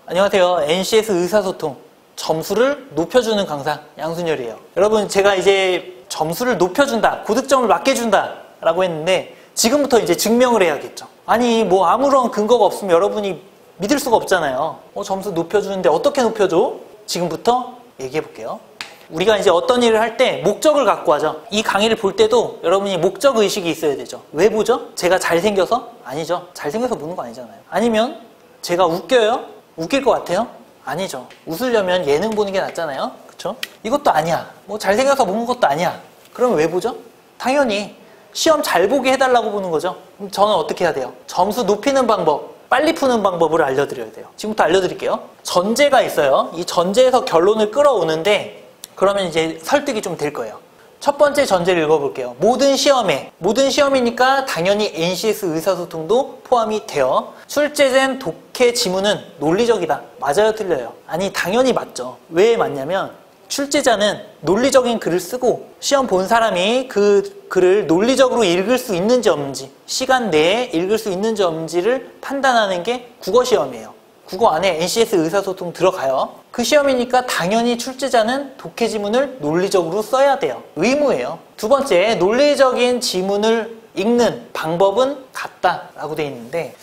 안녕하세요. NCS 의사소통 점수를 높여주는 강사 양순열이에요. 여러분, 제가 이제 점수를 높여준다, 고득점을 맞게 준다 라고 했는데 지금부터 이제 증명을 해야겠죠. 아니 뭐 아무런 근거가 없으면 여러분이 믿을 수가 없잖아요. 점수 높여주는데 어떻게 높여줘? 지금부터 얘기해 볼게요. 우리가 이제 어떤 일을 할 때 목적을 갖고 하죠. 이 강의를 볼 때도 여러분이 목적 의식이 있어야 되죠. 왜 보죠? 제가 잘생겨서? 아니죠. 잘생겨서 보는 거 아니잖아요. 아니면 제가 웃겨요? 웃길 것 같아요? 아니죠. 웃으려면 예능 보는 게 낫잖아요. 그쵸? 이것도 아니야. 뭐 잘생겨서 보는 것도 아니야. 그럼 왜 보죠? 당연히 시험 잘 보게 해달라고 보는 거죠. 그럼 저는 어떻게 해야 돼요? 점수 높이는 방법, 빨리 푸는 방법을 알려드려야 돼요. 지금부터 알려드릴게요. 전제가 있어요. 이 전제에서 결론을 끌어오는데 그러면 이제 설득이 좀 될 거예요. 첫 번째 전제를 읽어볼게요. 모든 시험이니까 당연히 NCS 의사소통도 포함이 돼요. 출제된 독해 지문은 논리적이다. 맞아요, 틀려요? 아니, 당연히 맞죠. 왜 맞냐면 출제자는 논리적인 글을 쓰고 시험 본 사람이 그 글을 논리적으로 읽을 수 있는지 없는지, 시간 내에 읽을 수 있는지 없는지를 판단하는 게 국어시험이에요. 국어 안에 NCS 의사소통 들어가요. 그 시험이니까 당연히 출제자는 독해 지문을 논리적으로 써야 돼요. 의무예요. 두 번째, 논리적인 지문을 읽는 방법은 같다라고 되어 있는데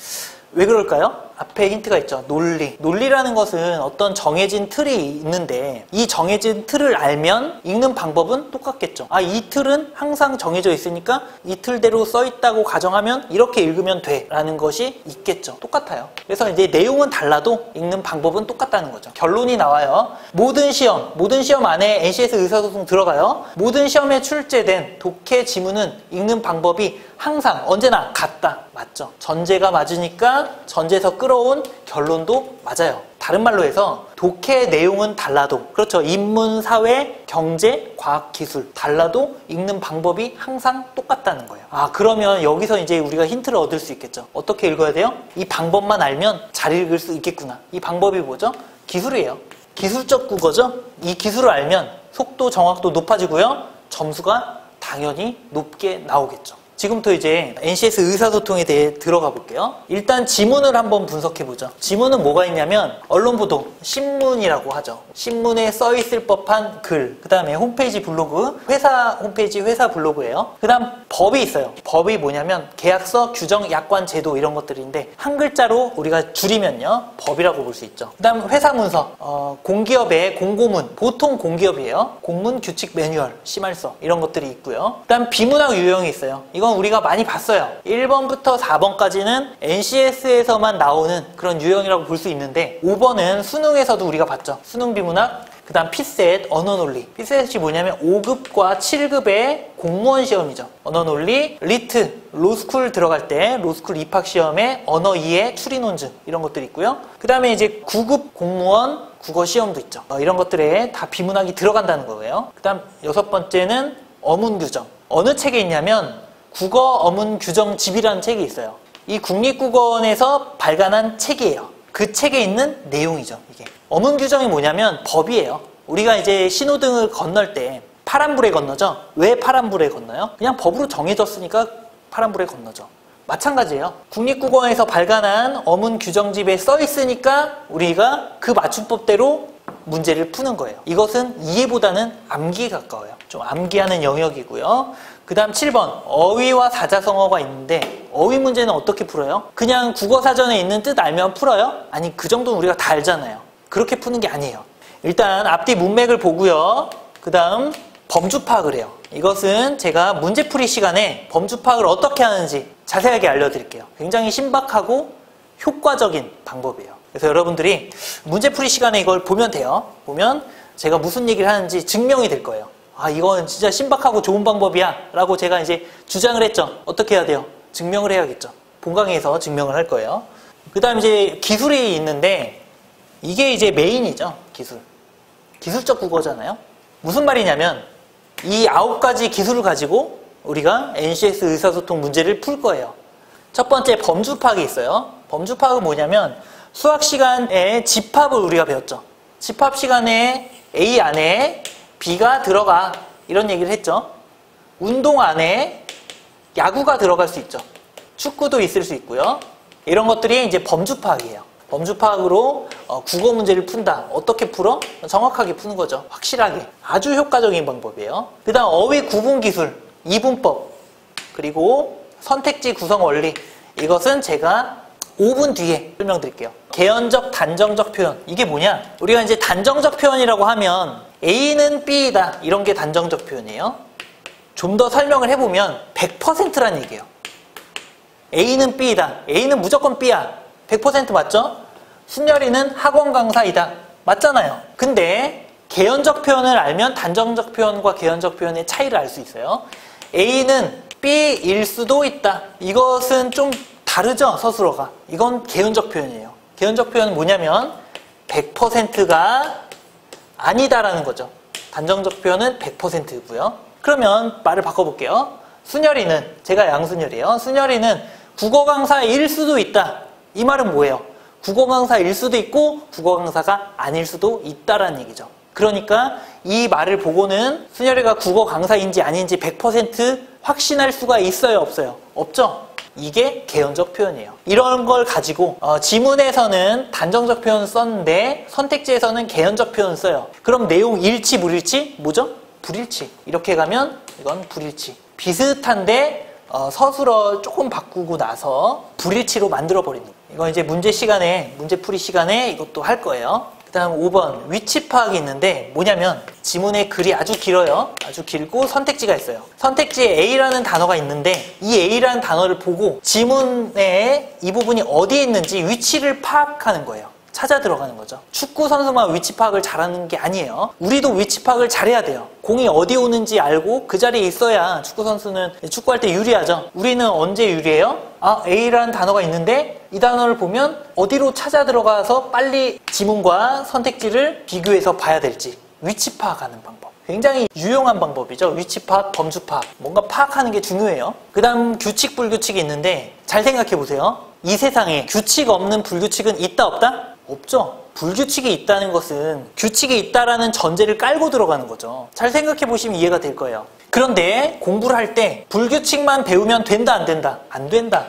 왜 그럴까요? 앞에 힌트가 있죠. 논리. 논리라는 것은 어떤 정해진 틀이 있는데 이 정해진 틀을 알면 읽는 방법은 똑같겠죠. 이 틀은 항상 정해져 있으니까 이 틀대로 써 있다고 가정하면 이렇게 읽으면 돼 라는 것이 있겠죠. 똑같아요. 그래서 이제 내용은 달라도 읽는 방법은 똑같다는 거죠. 결론이 나와요. 모든 시험 안에 NCS 의사소통 들어가요. 모든 시험에 출제된 독해 지문은 읽는 방법이 항상 언제나 같다. 맞죠? 전제가 맞으니까 전제에서 끌어온 결론도 맞아요. 다른 말로 해서 독해 내용은 달라도, 그렇죠, 인문, 사회, 경제, 과학, 기술 달라도 읽는 방법이 항상 똑같다는 거예요. 그러면 여기서 이제 우리가 힌트를 얻을 수 있겠죠. 어떻게 읽어야 돼요? 이 방법만 알면 잘 읽을 수 있겠구나. 이 방법이 뭐죠? 기술이에요. 기술적 국어죠. 이 기술을 알면 속도, 정확도 높아지고요. 점수가 당연히 높게 나오겠죠. 지금부터 이제 NCS 의사소통에 대해 들어가 볼게요. 일단 지문을 한번 분석해 보죠. 지문은 뭐가 있냐면 언론보도, 신문이라고 하죠. 신문에 써 있을 법한 글, 그 다음에 홈페이지 블로그, 회사 홈페이지, 회사 블로그예요. 그 다음 법이 있어요. 법이 뭐냐면 계약서, 규정, 약관, 제도 이런 것들인데 한 글자로 우리가 줄이면요 법이라고 볼 수 있죠. 그 다음 회사 문서, 공기업의 공고문, 보통 공기업이에요. 공문, 규칙, 매뉴얼, 심할서 이런 것들이 있고요. 그 다음 비문학 유형이 있어요. 이건 우리가 많이 봤어요. 1번부터 4번까지는 NCS에서만 나오는 그런 유형이라고 볼 수 있는데 5번은 수능에서도 우리가 봤죠. 수능 비문학, 그 다음 피셋, 언어논리. 피셋이 뭐냐면 5급과 7급의 공무원 시험이죠. 언어논리, 리트, 로스쿨 들어갈 때 로스쿨 입학시험에 언어 이해, 추리논증 이런 것들이 있고요. 그 다음에 이제 9급 공무원 국어 시험도 있죠. 이런 것들에 다 비문학이 들어간다는 거예요. 그 다음 6번째는 어문규정. 어느 책에 있냐면 국어 어문 규정 집이라는 책이 있어요. 이 국립국어원에서 발간한 책이에요. 그 책에 있는 내용이죠. 이게 어문 규정이 뭐냐면 법이에요. 우리가 이제 신호등을 건널 때 파란불에 건너죠. 왜 파란불에 건너요? 그냥 법으로 정해졌으니까 파란불에 건너죠. 마찬가지예요. 국립국어원에서 발간한 어문 규정집에 써 있으니까 우리가 그 맞춤법대로 문제를 푸는 거예요. 이것은 이해보다는 암기에 가까워요. 좀 암기하는 영역이고요. 그 다음 7번 어휘와 사자성어가 있는데 어휘 문제는 어떻게 풀어요? 그냥 국어사전에 있는 뜻 알면 풀어요? 아니, 그 정도는 우리가 다 알잖아요. 그렇게 푸는 게 아니에요. 일단 앞뒤 문맥을 보고요. 그 다음 범주 파악을 해요. 이것은 제가 문제풀이 시간에 범주 파악을 어떻게 하는지 자세하게 알려드릴게요. 굉장히 신박하고 효과적인 방법이에요. 그래서 여러분들이 문제풀이 시간에 이걸 보면 돼요. 보면 제가 무슨 얘기를 하는지 증명이 될 거예요. 이건 진짜 신박하고 좋은 방법이야 라고 제가 이제 주장을 했죠. 어떻게 해야 돼요? 증명을 해야겠죠. 본강의에서 증명을 할 거예요. 그 다음 이제 기술이 있는데 이게 이제 메인이죠. 기술적 국어잖아요. 무슨 말이냐면 이 9가지 기술을 가지고 우리가 NCS 의사소통 문제를 풀 거예요. 첫 번째 범주 파악이 있어요. 범주 파악은 뭐냐면 수학 시간에 집합을 우리가 배웠죠. 집합 시간에 A 안에 B가 들어가 이런 얘기를 했죠. 운동 안에 야구가 들어갈 수 있죠. 축구도 있을 수 있고요. 이런 것들이 이제 범주 파악이에요. 범주 파악으로 국어 문제를 푼다. 어떻게 풀어? 정확하게 푸는 거죠. 확실하게. 아주 효과적인 방법이에요. 그 다음 어휘 구분 기술, 이분법, 그리고 선택지 구성 원리. 이것은 제가 5분 뒤에 설명드릴게요. 개연적, 단정적 표현. 이게 뭐냐? 우리가 이제 단정적 표현이라고 하면 A는 B이다. 이런 게 단정적 표현이에요. 좀 더 설명을 해보면 100%란 얘기예요. A는 B이다. A는 무조건 B야. 100% 맞죠? 순열이는 학원 강사이다. 맞잖아요. 근데 개연적 표현을 알면 단정적 표현과 개연적 표현의 차이를 알 수 있어요. A는 B일 수도 있다. 이것은 좀 다르죠, 서술어가. 이건 개연적 표현이에요. 개연적 표현은 뭐냐면 100%가 아니다라는 거죠. 단정적 표현은 100%고요. 그러면 말을 바꿔볼게요. 순열이는, 제가 양순열이에요. 순열이는 국어 강사일 수도 있다. 이 말은 뭐예요? 국어 강사일 수도 있고 국어 강사가 아닐 수도 있다라는 얘기죠. 그러니까 이 말을 보고는 순열이가 국어 강사인지 아닌지 100% 확신할 수가 있어요, 없어요? 없죠? 이게 개연적 표현이에요. 이런 걸 가지고 지문에서는 단정적 표현을 썼는데 선택지에서는 개연적 표현을 써요. 그럼 내용 일치, 불일치? 뭐죠? 불일치. 이렇게 가면 이건 불일치. 비슷한데 서술어 조금 바꾸고 나서 불일치로 만들어버리는 거예요. 이건 이제 문제 시간에, 문제풀이 시간에 이것도 할 거예요. 그 다음 5번 위치 파악이 있는데 뭐냐면 지문의 글이 아주 길어요. 아주 길고 선택지가 있어요. 선택지에 A라는 단어가 있는데 이 A라는 단어를 보고 지문에 이 부분이 어디에 있는지 위치를 파악하는 거예요. 찾아 들어가는 거죠. 축구 선수만 위치 파악을 잘하는 게 아니에요. 우리도 위치 파악을 잘해야 돼요. 공이 어디 오는지 알고 그 자리에 있어야 축구 선수는 축구할 때 유리하죠. 우리는 언제 유리해요? A라는 단어가 있는데 이 단어를 보면 어디로 찾아 들어가서 빨리 지문과 선택지를 비교해서 봐야 될지 위치 파악하는 방법. 굉장히 유용한 방법이죠. 위치 파악, 범주 파악. 뭔가 파악하는 게 중요해요. 그 다음 규칙, 불규칙이 있는데 잘 생각해 보세요. 이 세상에 규칙 없는 불규칙은 있다, 없다? 없죠. 불규칙이 있다는 것은 규칙이 있다라는 전제를 깔고 들어가는 거죠. 잘 생각해 보시면 이해가 될 거예요. 그런데 공부를 할 때 불규칙만 배우면 된다, 안 된다? 안 된다.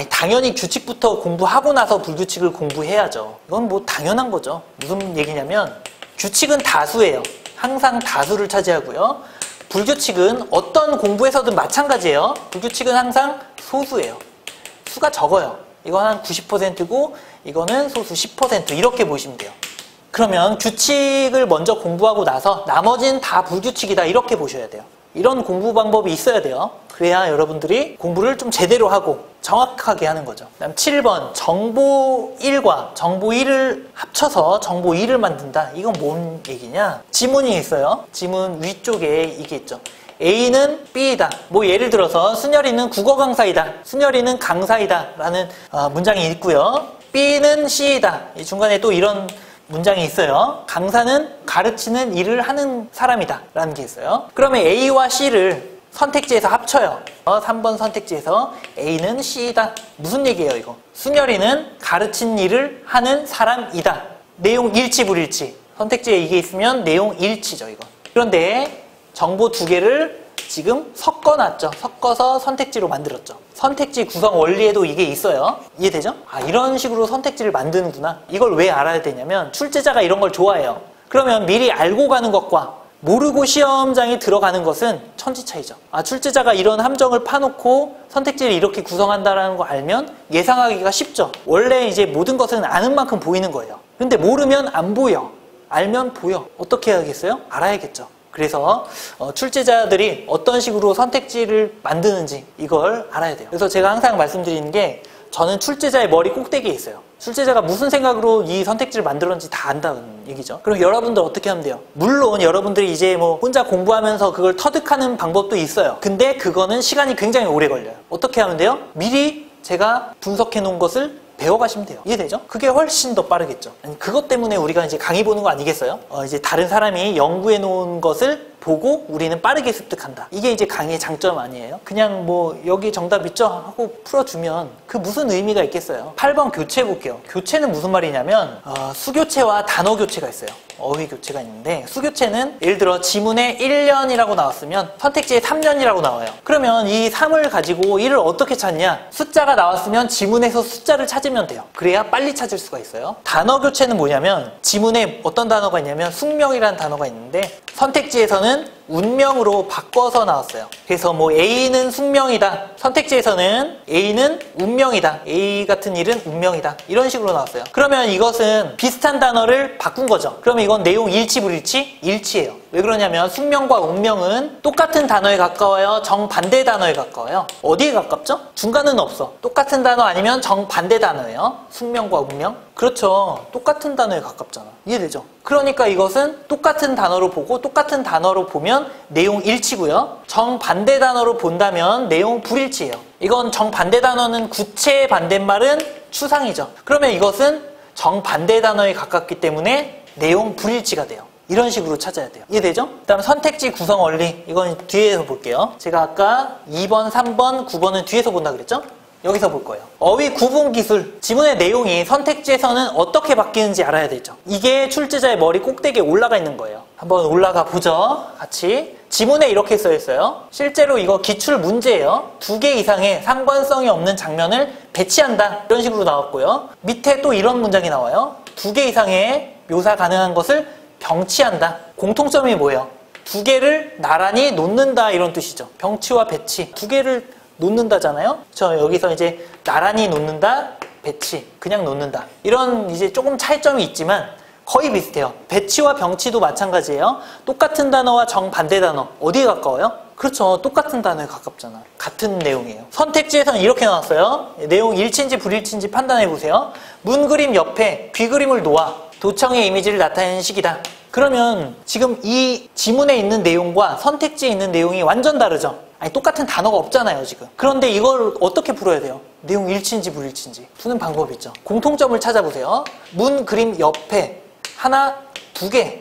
당연히 규칙부터 공부하고 나서 불규칙을 공부해야죠. 이건 뭐 당연한 거죠. 무슨 얘기냐면 규칙은 다수예요. 항상 다수를 차지하고요. 불규칙은 어떤 공부에서든 마찬가지예요. 불규칙은 항상 소수예요. 수가 적어요. 이건 한 90%고 이거는 소수 10% 이렇게 보시면 돼요. 그러면 규칙을 먼저 공부하고 나서 나머지는 다 불규칙이다 이렇게 보셔야 돼요. 이런 공부 방법이 있어야 돼요. 그래야 여러분들이 공부를 좀 제대로 하고 정확하게 하는 거죠. 그다음 7번 정보 1과 정보 1을 합쳐서 정보 2를 만든다. 이건 뭔 얘기냐? 지문이 있어요. 지문 위쪽에 이게 있죠. A는 B이다. 뭐 예를 들어서 순열이는 국어 강사이다. 순열이는 강사이다. 라는 문장이 있고요. B는 C이다. 이 중간에 또 이런 문장이 있어요. 강사는 가르치는 일을 하는 사람이다. 라는 게 있어요. 그러면 A와 C를 선택지에서 합쳐요. 3번 선택지에서 A는 C이다. 무슨 얘기예요, 이거? 순열이는 가르친 일을 하는 사람이다. 내용 일치, 불일치. 선택지에 이게 있으면 내용 일치죠, 이거. 그런데 정보 두 개를 지금 섞어놨죠. 섞어서 선택지로 만들었죠. 선택지 구성 원리에도 이게 있어요. 이해되죠? 이런 식으로 선택지를 만드는구나. 이걸 왜 알아야 되냐면 출제자가 이런 걸 좋아해요. 그러면 미리 알고 가는 것과 모르고 시험장에 들어가는 것은 천지 차이죠. 출제자가 이런 함정을 파놓고 선택지를 이렇게 구성한다는 거 알면 예상하기가 쉽죠. 원래 이제 모든 것은 아는 만큼 보이는 거예요. 근데 모르면 안 보여. 알면 보여. 어떻게 해야겠어요? 알아야겠죠. 그래서 출제자들이 어떤 식으로 선택지를 만드는지 이걸 알아야 돼요. 그래서 제가 항상 말씀드리는 게 저는 출제자의 머리 꼭대기에 있어요. 출제자가 무슨 생각으로 이 선택지를 만들었는지 다 안다는 얘기죠. 그럼 여러분들 어떻게 하면 돼요? 물론 여러분들이 이제 뭐 혼자 공부하면서 그걸 터득하는 방법도 있어요. 근데 그거는 시간이 굉장히 오래 걸려요. 어떻게 하면 돼요? 미리 제가 분석해 놓은 것을 배워가시면 돼요. 이해되죠? 그게 훨씬 더 빠르겠죠. 그것 때문에 우리가 이제 강의 보는 거 아니겠어요? 이제 다른 사람이 연구해 놓은 것을 보고 우리는 빠르게 습득한다. 이게 이제 강의의 장점 아니에요? 그냥 뭐 여기 정답 있죠? 하고 풀어주면 그 무슨 의미가 있겠어요? 8번 교체 볼게요. 교체는 무슨 말이냐면 수교체와 단어 교체가 있어요. 어휘 교체가 있는데, 수교체는 예를 들어 지문에 1년이라고 나왔으면 선택지에 3년이라고 나와요. 그러면 이 3을 가지고 1을 어떻게 찾냐? 숫자가 나왔으면 지문에서 숫자를 찾으면 돼요. 그래야 빨리 찾을 수가 있어요. 단어 교체는 뭐냐면, 지문에 어떤 단어가 있냐면 숙명이라는 단어가 있는데, 선택지에서는 운명으로 바꿔서 나왔어요. 그래서 뭐 A는 숙명이다, 선택지에서는 A는 운명이다, A 같은 일은 운명이다, 이런 식으로 나왔어요. 그러면 이것은 비슷한 단어를 바꾼 거죠. 그러면 이건 내용 일치 불일치? 일치예요. 왜 그러냐면 숙명과 운명은 똑같은 단어에 가까워요, 정반대 단어에 가까워요? 어디에 가깝죠? 중간은 없어. 똑같은 단어 아니면 정반대 단어예요. 숙명과 운명? 그렇죠. 똑같은 단어에 가깝잖아. 이해되죠? 그러니까 이것은 똑같은 단어로 보고 똑같은 단어로 보면 내용 일치고요. 정반대 단어로 본다면 내용 불일치예요. 이건 정반대 단어는 구체의 반대말은 추상이죠. 그러면 이것은 정반대 단어에 가깝기 때문에 내용 불일치가 돼요. 이런 식으로 찾아야 돼요. 이해되죠? 그 다음에 선택지 구성 원리, 이건 뒤에서 볼게요. 제가 아까 2번, 3번, 9번은 뒤에서 본다 그랬죠? 여기서 볼 거예요. 어휘 구분 기술, 지문의 내용이 선택지에서는 어떻게 바뀌는지 알아야 되죠. 이게 출제자의 머리 꼭대기에 올라가 있는 거예요. 한번 올라가 보죠. 같이. 지문에 이렇게 써 있어요. 실제로 이거 기출 문제예요. 2개 이상의 상관성이 없는 장면을 배치한다, 이런 식으로 나왔고요. 밑에 또 이런 문장이 나와요. 2개 이상의 묘사 가능한 것을 병치한다. 공통점이 뭐예요? 2개를 나란히 놓는다, 이런 뜻이죠. 병치와 배치, 2개를 놓는다잖아요. 저 여기서 이제 나란히 놓는다, 배치, 그냥 놓는다, 이런 이제 조금 차이점이 있지만 거의 비슷해요. 배치와 병치도 마찬가지예요. 똑같은 단어와 정반대 단어, 어디에 가까워요? 그렇죠. 똑같은 단어에 가깝잖아. 같은 내용이에요. 선택지에서는 이렇게 나왔어요. 내용 일치인지 불일치인지 판단해 보세요. 문그림 옆에 귀그림을 놓아 도청의 이미지를 나타내는 식이다. 그러면 지금 이 지문에 있는 내용과 선택지에 있는 내용이 완전 다르죠. 아니, 똑같은 단어가 없잖아요, 지금. 그런데 이걸 어떻게 풀어야 돼요? 내용 일치인지 불일치인지 푸는 방법이 있죠. 공통점을 찾아보세요. 문 그림 옆에 하나, 2개,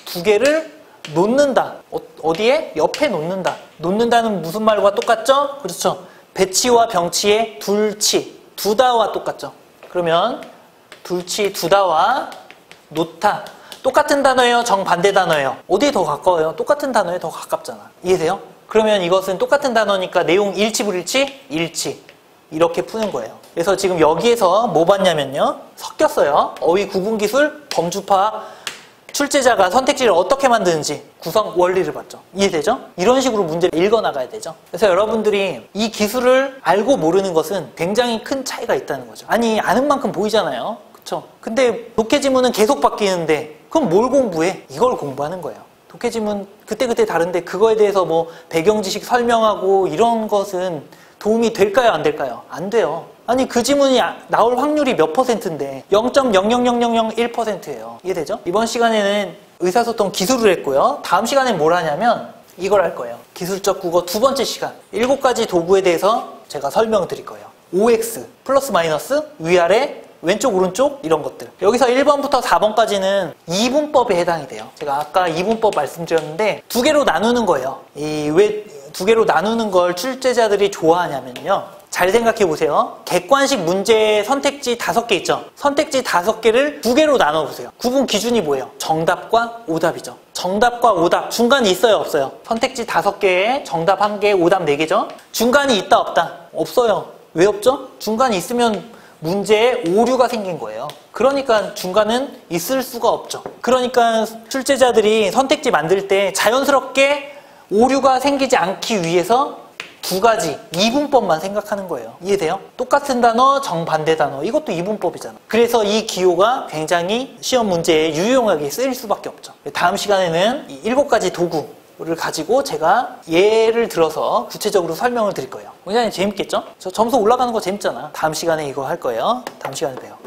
2개를 놓는다. 어디에? 옆에 놓는다. 놓는다는 무슨 말과 똑같죠? 그렇죠. 배치와 병치의 둘치, 두다와 똑같죠. 그러면 둘치, 두다와 놓다, 똑같은 단어예요, 정반대 단어예요? 어디에 더 가까워요? 똑같은 단어에 더 가깝잖아. 이해돼요? 그러면 이것은 똑같은 단어니까 내용 일치 불일치? 일치. 이렇게 푸는 거예요. 그래서 지금 여기에서 뭐 봤냐면요, 섞였어요. 어휘 구분 기술, 범주파, 출제자가 선택지를 어떻게 만드는지 구성 원리를 봤죠. 이해되죠? 이런 식으로 문제를 읽어나가야 되죠. 그래서 여러분들이 이 기술을 알고 모르는 것은 굉장히 큰 차이가 있다는 거죠. 아니, 아는 만큼 보이잖아요. 그쵸? 근데 독해지문은 계속 바뀌는데 그럼 뭘 공부해? 이걸 공부하는 거예요. 독해지문 그때그때 다른데 그거에 대해서 뭐 배경 지식 설명하고 이런 것은 도움이 될까요? 안 될까요? 안 돼요. 아니, 그 지문이 나올 확률이 몇 %인데 0.00001%예요. 이해되죠? 이번 시간에는 의사소통 기술을 했고요. 다음 시간엔 뭘 하냐면 이걸 할 거예요. 기술적 국어 2번째 시간. 7가지 도구에 대해서 제가 설명을 드릴 거예요. OX, 플러스 마이너스, 위아래, 왼쪽 오른쪽, 이런 것들. 여기서 1번부터 4번까지는 이분법에 해당이 돼요. 제가 아까 이분법 말씀드렸는데 2개로 나누는 거예요. 왜 2개로 나누는 걸 출제자들이 좋아하냐면요, 잘 생각해 보세요. 객관식 문제 선택지 5개 있죠. 선택지 5개를 2개로 나눠보세요. 구분 기준이 뭐예요? 정답과 오답이죠. 정답과 오답, 중간이 있어요, 없어요? 선택지 5개에 정답 1개, 오답 4개죠. 중간이 있다, 없다? 없어요. 왜 없죠? 중간이 있으면 문제에 오류가 생긴 거예요. 그러니까 중간은 있을 수가 없죠. 그러니까 출제자들이 선택지 만들 때 자연스럽게 오류가 생기지 않기 위해서 2가지 이분법만 생각하는 거예요. 이해돼요? 똑같은 단어, 정반대 단어, 이것도 이분법이잖아. 그래서 이 기호가 굉장히 시험 문제에 유용하게 쓰일 수밖에 없죠. 다음 시간에는 이 7가지 도구를 가지고 제가 예를 들어서 구체적으로 설명을 드릴 거예요. 굉장히 재밌겠죠? 저 점수 올라가는 거 재밌잖아. 다음 시간에 이거 할 거예요. 다음 시간에 봬요.